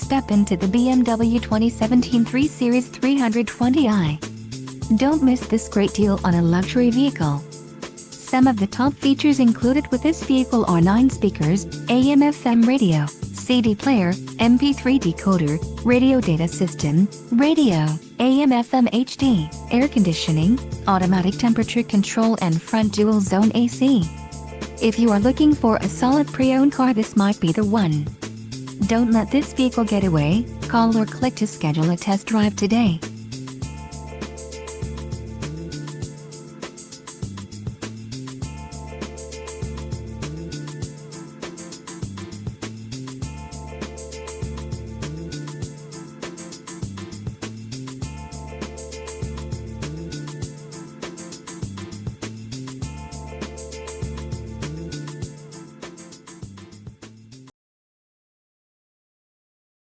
step into the BMW 2017 3 Series 320i. Don't miss this great deal on a luxury vehicle. Some of the top features included with this vehicle are 9 speakers, AM/FM radio, CD player, MP3 decoder, radio data system, radio, AM/FM HD, air conditioning, automatic temperature control and front dual zone AC. If you are looking for a solid pre-owned car, this might be the one. Don't let this vehicle get away. Call or click to schedule a test drive today.